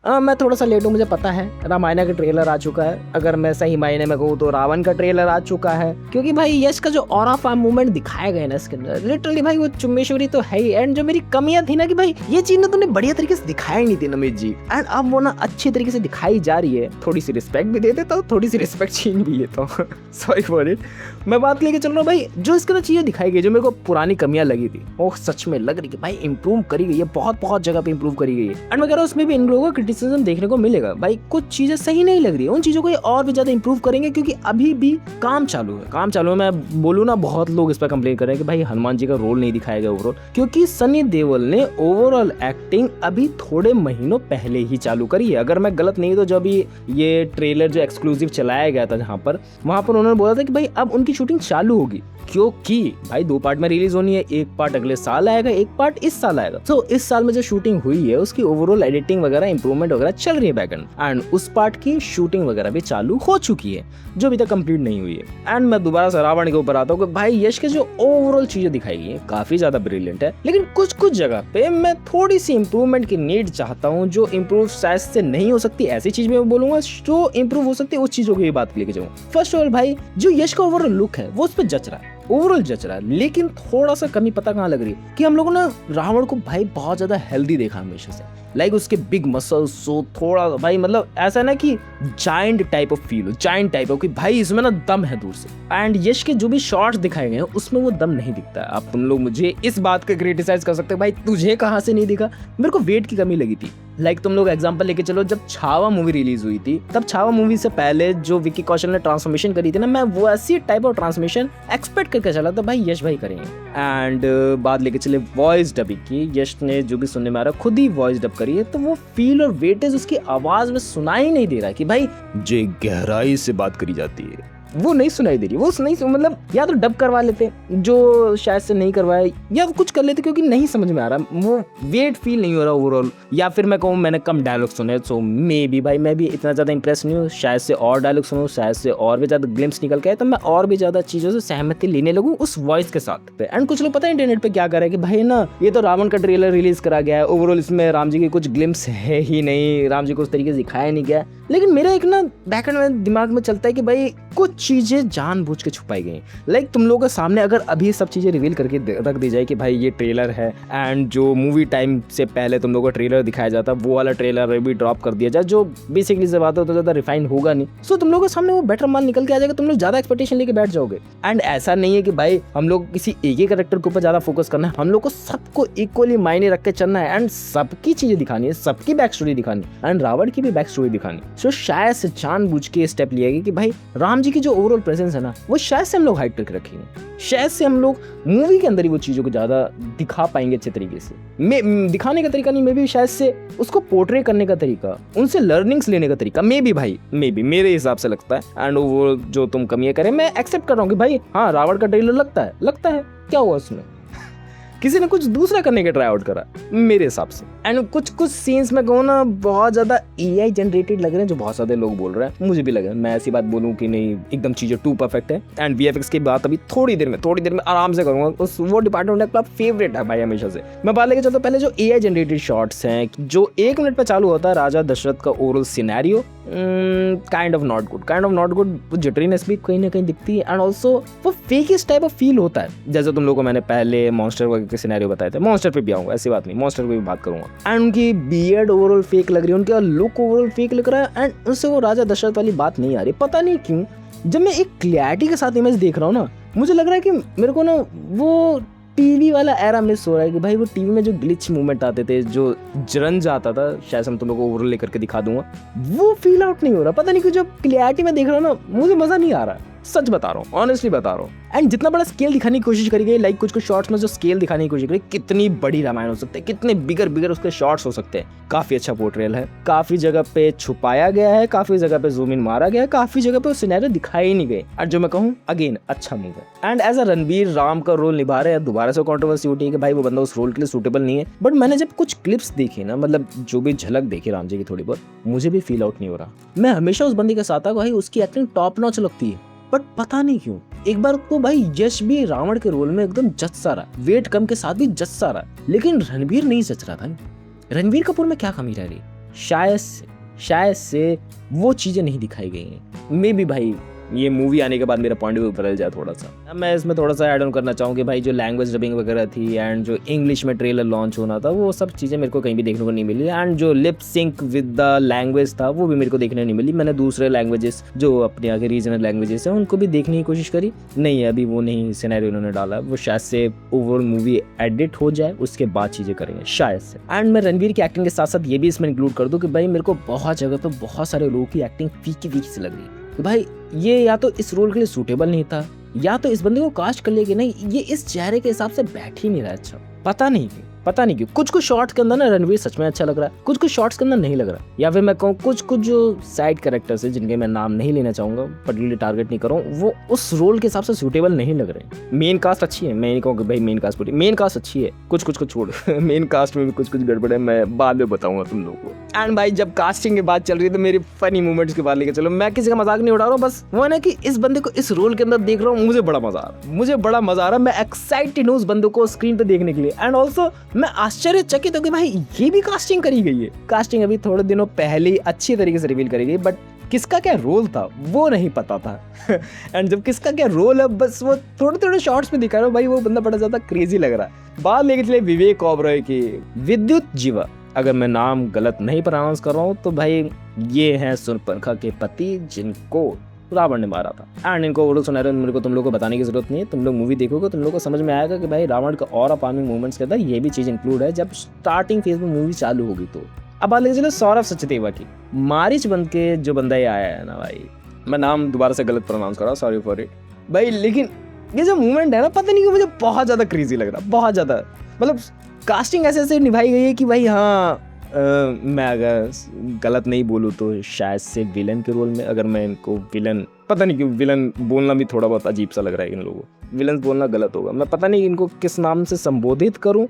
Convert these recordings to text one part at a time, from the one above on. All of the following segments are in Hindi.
मैं थोड़ा सा लेट हूँ, मुझे पता है। रामायण का ट्रेलर आ चुका है, अगर मैं सही मायने में कहूँ तो रावण का ट्रेलर आ चुका है, क्योंकि भाई यश का जो ऑरा फॉर्म मूवमेंट दिखाया गया ना इसके अंदर, लिटरली भाई वो चुम्बेश्वरी तो है ही। एंड जो मेरी कमियां थी ना कि भाई ये चीज ना तुमने बढ़िया तरीके से दिखाई नहीं थी नमित जी, एंड अब वो ना अच्छी तरीके से दिखाई जा रही है। थोड़ी सी रिस्पेक्ट भी दे देता हूँ, थोड़ी सी रिस्पेक्ट छीन भी लेता हूँ, सॉरी फॉर इट। मैं बात लेके चल रहा हूँ भाई, जो इसके अंदर चीजें दिखाई गई, जो मेरे को पुरानी कमियां लगी थी, वो सच में लग रही है भाई इंप्रूव करी गई है, बहुत बहुत जगह पे इंप्रूव करी गई है। एंड मैं कह रहा हूँ उसमें भी इन लोगों का क्रिटिसिज्म देखने को मिलेगा भाई, कुछ चीजें सही नहीं लग रही है, उन चीजों को ये और भी ज्यादा इंप्रूव करेंगे, क्योंकि अभी भी काम चालू है। मैं बोलूँ ना, बहुत लोग इस पर कंप्लेन कर रहे हैं कि भाई हनुमान जी का रोल नहीं दिखाया गया ओवरऑल, क्योंकि सनी देओल ने ओवरऑल एक्टिंग अभी थोड़े महीनों पहले ही चालू करी है। अगर मैं गलत नहीं तो जब ये ट्रेलर जो एक्सक्लूसिव चलाया गया था जहाँ पर, वहां पर उन्होंने बोला था कि भाई अब उनकी शूटिंग चालू होगी, क्योंकि भाई 2 पार्ट में रिलीज होनी है, एक पार्ट अगले साल आएगा, एक पार्ट इस साल आएगा। तो इस साल में जो शूटिंग हुई है उसकी ओवरऑल एडिटिंग वगैरह इंप्रूवमेंट वगैरह चल रही है बैकएंड, एंड उस पार्ट की शूटिंग वगैरह भी चालू हो चुकी है जो अभी तक कंप्लीट नहीं हुई है। एंड मैं दोबारा से रावण के ऊपर आता हूँ कि भाई यश के जो ओवरऑल चीजें दिखाई गई है काफी ज्यादा ब्रिलियंट है, लेकिन कुछ कुछ जगह पे मैं थोड़ी सी इंप्रूवमेंट की नीड चाहता हूँ, जो इंप्रूव शायद से नहीं हो सकती, ऐसी चीज मैं बोलूंगा जो इंप्रूव हो सकती है, उस चीजों की बात लेके जाऊँ। फर्स्ट ऑफ ऑल भाई, जो यश का ओवरऑल लुक है वो उस पर जच रहा है, ओवरऑल जच रहा है, लेकिन थोड़ा सा कमी पता कहाँ लग रही है कि हम लोगों ने रावण को भाई बहुत ज्यादा हेल्दी देखा हमेशा से, लाइक उसके बिग मसल्स, सो थोड़ा भाई मतलब ऐसा ना कि जायंट टाइप ऑफ फील हो, जायंट टाइप ऑफ कि भाई इसमें ना दम है दूर से। एंड यश के जो भी शॉट्स दिखाए गए हैं उसमें वो दम नहीं दिखता है। अब तुम लोग मुझे इस बात का क्रिटिसाइज कर सकते हो भाई तुझे कहाँ से नहीं दिखा, मेरे को वेट की कमी लगी थी। लाइक तुम लोग एग्जांपल लेके चलो, जब छावा मूवी रिलीज हुई थी, तब छावा मूवी से पहले जो विकी कौशल ने ट्रांसफॉर्मेशन करी थी ना, मैं वो ऐसी टाइप ऑफ ट्रांसफॉर्मेशन एक्सपेक्ट करके चला था भाई यश भाई करेंगे। एंड बात लेके चले वॉइस डबिंग की, यश ने जो भी सुनने में आ रहा खुद ही वॉइस डब करी है, तो वो फील और वेटेज उसकी आवाज में सुनाई नहीं दे रहा कि भाई जो गहराई से बात करी जाती है वो नहीं सुनाई दे रही। वो नहीं, मतलब या तो डब करवा लेते जो शायद से नहीं करवाए, या कुछ कर लेते क्योंकि नहीं समझ में आ रहा, वो वेट फील नहीं हो रहा ओवरऑल, या फिर मैं कहूँ मैंने कम डायलॉग सुने, सो मे बी भाई मैं भी इतना ज़्यादा इंप्रेस नहीं हूँ, शायद से और डायलॉग सुनूँ, शायद से और भी ज़्यादा ग्लिम्स निकल के आए तो मैं और भी ज़्यादा चीज़ों से सहमति लेने लगूँ उस वॉइस के साथ। एंड कुछ लोग पता है इंटरनेट पर क्या कर रहे हैं कि भाई ना ये तो रावण का ट्रेलर रिलीज करा गया है, ओवरऑल इसमें राम जी की कुछ ग्लिम्स है ही नहीं, राम जी को उस तरीके से दिखाया नहीं गया। लेकिन मेरा एक ना बैकएंड में दिमाग में चलता है कि भाई कुछ चीजें जानबूझ के छुपाई गई। लाइक तुम लोगों के सामने अगर अभी सब चीजें रिवील करके रख दी जाए कि भाई ये ट्रेलर है, एंड जो मूवी टाइम से पहले तुम लोगों को ट्रेलर दिखाया जाता वो वाला ट्रेलर भी ड्रॉप कर दिया जाए, जो बेसिकली से बात हो तो ज्यादा रिफाइन होगा नहीं, सो तुम लोगों के सामने वो बेटर माल निकल के आ जाएगा, तुम लोग ज्यादा एक्सपेक्टेशन लेके बैठ जाओगे। एंड ऐसा नहीं है कि भाई हम लोग किसी एक ही कैरेक्टर के ऊपर ज्यादा फोकस करना है, हम लोग को सबको इक्वली मायने रख के चलना है, एंड सबकी चीजें दिखानी है, सबकी बैक स्टोरी दिखानी है, एंड रावण की भी बैक स्टोरी दिखानी। सो शायद से जानबूझ के स्टेप लिया गया कि भाई राम जी की जो ओवरऑल प्रेजेंस है ना, वो शायद से हम लोग हाइड करके रखेंगे, शायद से हम लोग मूवी के अंदर ही वो चीजों को ज्यादा दिखा पाएंगे अच्छे तरीके से। दिखाने का तरीका नहीं, मे बी शायद से उसको पोर्ट्रे करने का तरीका, उनसे लर्निंग्स लेने का तरीका, मे बी भाई मे बी मेरे हिसाब से लगता है। एंड वो जो तुम कमियां करें मैं एक्सेप्ट कर रहा हूँ कि भाई हाँ रावण का ट्रेलर लगता है, क्या हुआ उसमें, किसी ने कुछ दूसरा करने का ट्राई आउट करा मेरे हिसाब से। एंड कुछ सीन्स में कहूँ ना बहुत ज्यादा एआई जनरेटेड लग रहे हैं, जो बहुत सारे लोग बोल रहे हैं, मुझे भी लगा, मैं ऐसी बात बोलूँ कि नहीं एकदम चीजें टू परफेक्ट है। एंड वीएफएक्स की बात अभी थोड़ी देर में आराम से करूंगा, उस वो डिपार्टमेंट अपना फेवरेट है भाई हमेशा से। मैं बात लेके चलता पहले जो एआई जनरेटेड शॉट्स हैं, जो 1 मिनट पे चालू होता है राजा दशरथ का overall scenario, kind of not good, वो जिटरीनेस भी कहीं ना कहीं दिखती है, एंड ऑल्सो वो फेकिस्ट टाइप ऑफ फील होता है, जैसे तुम लोगों को मैंने पहले मॉन्स्टर के सिनेरियो बताए थे, मॉन्स्टर पे भी आऊंगा, ऐसी बात नहीं, मॉन्स्टर पे भी बात करूंगा। एंड उनकी बियर्ड ओवरऑल फेक लग रही है, उनका लुक ओवरऑल फेक लग रहा है, एंड उनसे वो राजा दशरथ वाली बात नहीं आ रही, पता नहीं क्यों। जब मैं एक क्लैरिटी के साथ इमेज देख रहा हूँ ना, मुझे लग रहा है कि मेरे को ना वो टीवी वाला एरा मिस हो रहा है कि भाई वो टीवी में जो ग्लिच मूवमेंट आते थे, जो जरंज आता था, शायद हम तुम लोगों को ओवरऑल लेकर के दिखा दूंगा, वो फील आउट नहीं हो रहा, पता नहीं क्यों। जब क्लैरिटी में देख रहा हूँ ना, मुझे मजा नहीं आ रहा, सच बता रहा हूँ, ऑनेस्टली बता रहा हूँ। एंड जितना बड़ा स्केल दिखाने की कोशिश करी गई, लाइक कुछ शॉट्स में जो स्केल दिखाने की कोशिश करी, कितनी बड़ी रामायण हो सकते हैं, कितने बिगर उसके शॉट्स हो सकते हैं, काफी अच्छा पोर्ट्रेल है, काफी जगह पे छुपाया गया है, काफी जगह पे जूम इन मारा गया है, काफी जगह पे सिनेरियो दिखाई नहीं गए, और जो मैं कहूँ अगेन अच्छा मूव है। And as a Ranbir Ram का रोल निभा रहे हैं, दोबारा से कंट्रोवर्सी उठी है कि भाई वो बंदा उस रोल के लिए सूटेबल नहीं है, बट मैंने जब कुछ क्लिप्स देखी ना, मतलब जो भी झलक देखी राम जी की थोड़ी बहुत, मुझे भी फील आउट नहीं हो रहा। मैं हमेशा उस बंदे के साथ था भाई, उसकी एक्टिंग टॉप नॉच लगती है, बट पता नहीं क्यों एक बार तो भाई यश भी रावण के रोल में एकदम जच सा रहा, वेट कम के साथ भी जच सा रहा, लेकिन रणबीर नहीं जच रहा था। रणबीर कपूर में क्या कमी रह रही, शायद से वो चीज़ें नहीं दिखाई गई हैं। मे बी भाई ये मूवी आने के बाद मेरा पॉइंट ऑफ व्यू बदल जाए थोड़ा सा। अब मैं इसमें थोड़ा सा ऐड ऑन करना चाहूँ कि भाई जो लैंग्वेज डबिंग वगैरह थी एंड जो इंग्लिश में ट्रेलर लॉन्च होना था वो सब चीज़ें मेरे को कहीं भी देखने को नहीं मिली, एंड जो lip sync with the language था वो भी मेरे को देखने नहीं मिली। मैंने दूसरे लैंग्वेजेस जो अपने आगे रीजनल लैंग्वेजेस हैं उनको भी देखने की कोशिश करी, नहीं अभी वो नहीं सिनेरियो उन्होंने डाला। वो शायद से ओवरऑल मूवी एडिट हो जाए उसके बाद चीज़ें करेंगे शायद से। एंड मैं रणवीर की एक्टिंग के साथ साथ ये भी इसमें इंक्लूड कर दूँ कि भाई मेरे को बहुत जगह पर बहुत सारे लोगों की एक्टिंग फीकी से लग रही तो भाई ये या तो इस रोल के लिए सूटेबल नहीं था, या तो इस बंदे को कास्ट कर लिया कि नहीं ये इस चेहरे के हिसाब से बैठ ही नहीं रहा। अच्छा पता नहीं क्यों कुछ शॉट्स के अंदर ना रणवीर सच में अच्छा लग रहा है, कुछ शॉट्स के अंदर नहीं लग रहा, या फिर मैं कहूँ कुछ जो साइड कैरेक्टर्स है जिनके मैं नाम नहीं लेना चाहूंगा, पर्टिकुलरली टारगेट नहीं करूँ, वो उस रोल के हिसाब से सूटेबल नहीं लग रहे। मेन कास्ट अच्छी है, मैं नहीं कहूँ कि भाई मेन कास्ट अच्छी है, कुछ को छोड़ मेन कास्ट में भी कुछ गड़बड़ है, मैं बाद में बताऊंगा तुम लोगों को। एंड भाई जब कास्टिंग की बात चल रही है तो मेरी फनी मोमेंट्स के बाद लेके चलो, मैं किसी का मजाक नहीं उड़ा रहा हूँ, बस वो है ना कि इस बंदे को इस रोल के अंदर देख रहा हूँ, मुझे बड़ा मजा आ रहा है, मैं एक्साइटेड हूँ उस बंदे को स्क्रीन पे देखने के लिए। एंड ऑल्सो मैं आश्चर्यचकित हूँ कि भाई ये भी कास्टिंग करी गई है। कास्टिंग अभी थोड़े दिनों पहले अच्छी तरीके से रिवील करी गई, बट किसका क्या रोल था वो नहीं पता था एंड जब किसका क्या रोल है बस वो थोड़े शॉर्ट्स में दिखा रहा है, भाई वो बंदा बड़ा ज्यादा क्रेजी लग रहा है। बात लेके चले विवेक ओबरॉय की, विद्युत जीवा, अगर मैं नाम गलत नहीं प्रोनाउंस कर रहा हूँ तो भाई ये हैं सुनपरखा के पति जिनको रावण ने मारा था। एंड इनको ओरल सुनहरे मेरे को तुम लोग को बताने की जरूरत नहीं है, तुम लोग मूवी देखोगे तुम लोग को समझ में आएगा कि भाई रावण का और फार्मिंग मूवमेंट्स के अंदर ये भी चीज इंक्लूड है जब स्टार्टिंग फेज में मूवी चालू होगी। तो अब बात लेके चलो सौरभ सचदेवा की, मारिच बन के जो बंदा ये आया है ना भाई, मैं नाम दोबारा से गलत प्रोनाउंस कर रहा हूँ, सॉरी फॉर इट भाई, लेकिन ये जो मूवमेंट है ना पता नहीं क्यों मुझे बहुत ज्यादा क्रेजी लग रहा है, बहुत ज्यादा। मतलब कास्टिंग ऐसे निभाई गई है कि भाई हाँ मैं अगर गलत नहीं बोलूँ तो शायद से विलन के रोल में, अगर मैं इनको विलन, पता नहीं क्यों विलन बोलना भी थोड़ा बहुत अजीब सा लग रहा है इन लोगों को, विलन बोलना गलत होगा, मैं पता नहीं इनको किस नाम से संबोधित करूं,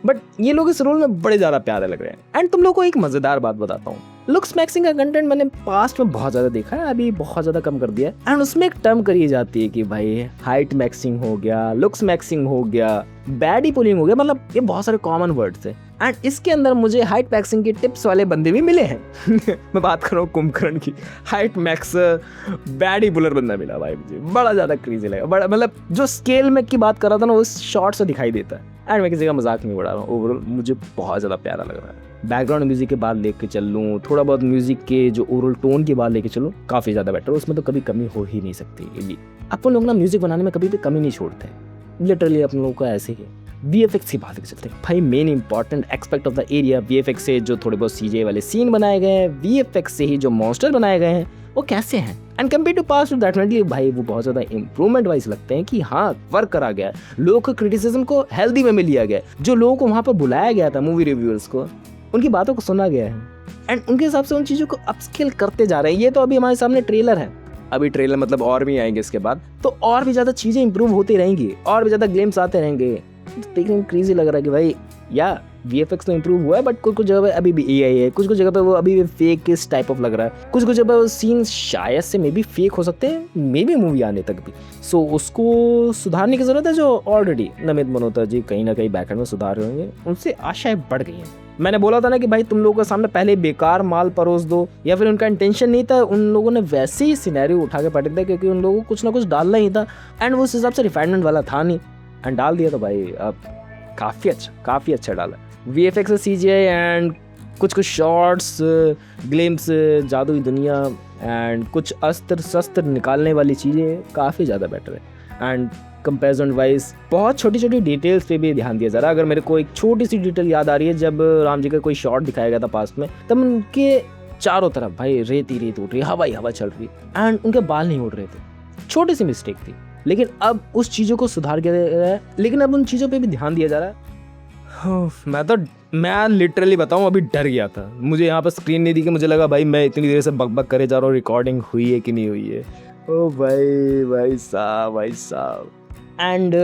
बट ये लोग इस रोल में बड़े ज़्यादा प्यारे लग रहे हैं। एंड तुम लोग को एक मज़ेदार बात बताता हूँ, लुक्स मैक्सिंग का कंटेंट मैंने पास्ट में बहुत ज़्यादा देखा है, अभी बहुत ज़्यादा कम कर दिया है। एंड उसमें एक टर्म करी जाती है कि भाई हाइट मैक्सिंग हो गया, लुक्स मैक्सिंग हो गया, बैडी पुलिंग हो गया, मतलब ये बहुत सारे कॉमन वर्ड्स हैं। एंड इसके अंदर मुझे हाइट मैक्सिंग की टिप्स वाले बंदे भी मिले हैं मैं बात कर रहा हूँ कुंभकर्ण की, हाइट मैक्स बैडी पुलर बंदा मिला भाई, मुझे बड़ा ज़्यादा क्रेजी लगा, बड़ा मतलब जो स्केल में की बात कर रहा था ना उस शॉर्ट से दिखाई देता है। एंड मैं किसी का मजाक नहीं उड़ा रहा हूँ, ओवरऑल मुझे बहुत ज़्यादा प्यारा लग रहा है। बैकग्राउंड म्यूजिक के बाद लेके चल लूँ, थोड़ा बहुत म्यूजिक के जो ओवरऑल टोन के बाद लेके चलूँ, काफ़ी ज़्यादा बेटर, उसमें तो कभी कमी हो ही नहीं सकती। अपन लोग ना म्यूजिक बनाने में कभी भी कमी नहीं छोड़ते, लिटरली अपन लोगों को ऐसे ही। VFX की बात चलते हैं भाई, main important expect of the area VFX से जो थोड़े बहुत CGI वाले सीन बनाए गए हैं, VFX से ही जो मॉन्स्टर बनाए गए हैं वो कैसे हैं, and compare to past definitely भाई वो बहुत ज़्यादा इंप्रूवमेंट वाइज लगते हैं कि हाँ वर्क करा गया है, लोगों को क्रिटिसिज्म को हेल्दी वे में लिया गया, जो लोगों को वहाँ पर बुलाया गया था मूवी रिव्यूअर्स को, उनकी बातों को सुना गया है एंड उनके हिसाब से उन चीज़ों को अपस्केल करते जा रहे हैं। ये तो अभी हमारे सामने ट्रेलर है, अभी ट्रेलर मतलब और भी आएंगे इसके बाद, तो और भी ज़्यादा चीज़ें इंप्रूव होती रहेंगी, और भी ज़्यादा ग्लिम्स आते रहेंगे। देखने में क्रेजी लग रहा है कि भाई या VFX तो इंप्रूव हुआ है, बट कुछ जगह पे अभी भी AI है, कुछ जगह पे वो अभी भी फेक किस टाइप ऑफ लग रहा है, कुछ जगह पे वो सीन शायद से मे बी फेक हो सकते हैं, मे बी मूवी आने तक भी। सो उसको सुधारने की ज़रूरत है, जो ऑलरेडी नमित मल्होत्रा जी कहीं ना कहीं बैकएंड में सुधार रहे होंगे, उनसे आशाएं बढ़ गई हैं। मैंने बोला था ना कि भाई तुम लोगों के सामने पहले बेकार माल परोस दो, या फिर उनका इंटेंशन नहीं था, उन लोगों ने वैसे ही सिनेरियो उठा के पढ़ दिया क्योंकि उन लोगों को कुछ ना कुछ डालना ही था, एंड वो उस हिसाब से रिफाइनमेंट वाला था नहीं, एंड डाल दिया। तो भाई अब काफ़ी अच्छा डाला। VFX से CGI एंड कुछ शॉर्ट्स, ग्लिम्स, जादुई दुनिया एंड कुछ अस्त्र शस्त्र निकालने वाली चीज़ें काफ़ी ज़्यादा बेटर है। एंड कंपेरिजन वाइज बहुत छोटी डिटेल्स पे भी ध्यान दिया जा रहा है। अगर मेरे को एक छोटी सी डिटेल याद आ रही है, जब राम जी का कोई शॉट दिखाया गया था पास्ट में, तब उनके चारों तरफ भाई रेत उठ रही, हवा चल रही, एंड उनके बाल नहीं उड़ रहे थे। छोटी सी मिस्टेक थी, लेकिन अब उस चीज़ों को सुधार किया जा रहा है, लेकिन अब उन चीज़ों पे भी ध्यान दिया जा रहा है। मैं लिटरली बताऊं अभी डर गया था, मुझे यहाँ पर स्क्रीन नहीं दी कि मुझे लगा भाई मैं इतनी देर से बक करे जा रहा हूँ, रिकॉर्डिंग हुई है कि नहीं हुई है। ओ भाई साहब। एंड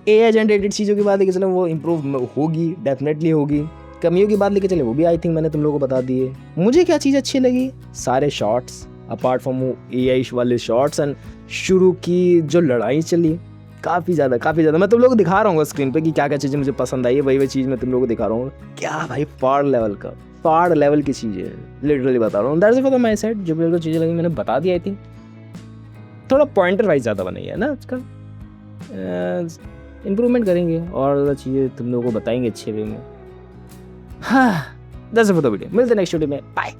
AI जनरेटेड चीज़ों की बात लेके चले वो इम्प्रूव होगी, डेफिनेटली होगी। कमियों की बात लेके चले वो भी आई थिंक मैंने तुम लोगों को बता दी है। मुझे क्या चीज़ अच्छी लगी, सारे शॉट्स अपार्ट फ्रॉम AI वाले शॉट्स, एंड शुरू की जो लड़ाई चली काफ़ी ज़्यादा मैं तुम लोगों को दिखा रहा हूँ स्क्रीन पे कि क्या चीज़ें मुझे पसंद आई है, वही चीज़ मैं तुम लोगों को दिखा रहा हूँ। क्या भाई फाड़ लेवल का पहाड़ लेवल की चीज़ है, लिटरली बता रहा हूँ। That's it for my side. जो मेरे को चीज़ें लगी मैंने बता दिया। आई थिंक थोड़ा पॉइंटर वाइज ज़्यादा बनाई है ना आजकल। इम्प्रूवमेंट करेंगे और ज़्यादा चीज़ें तुम लोगों को बताएंगे अच्छे वे में। हाँ, that's it for the video. मिलते हैं नेक्स्ट वीडियो में। बाय।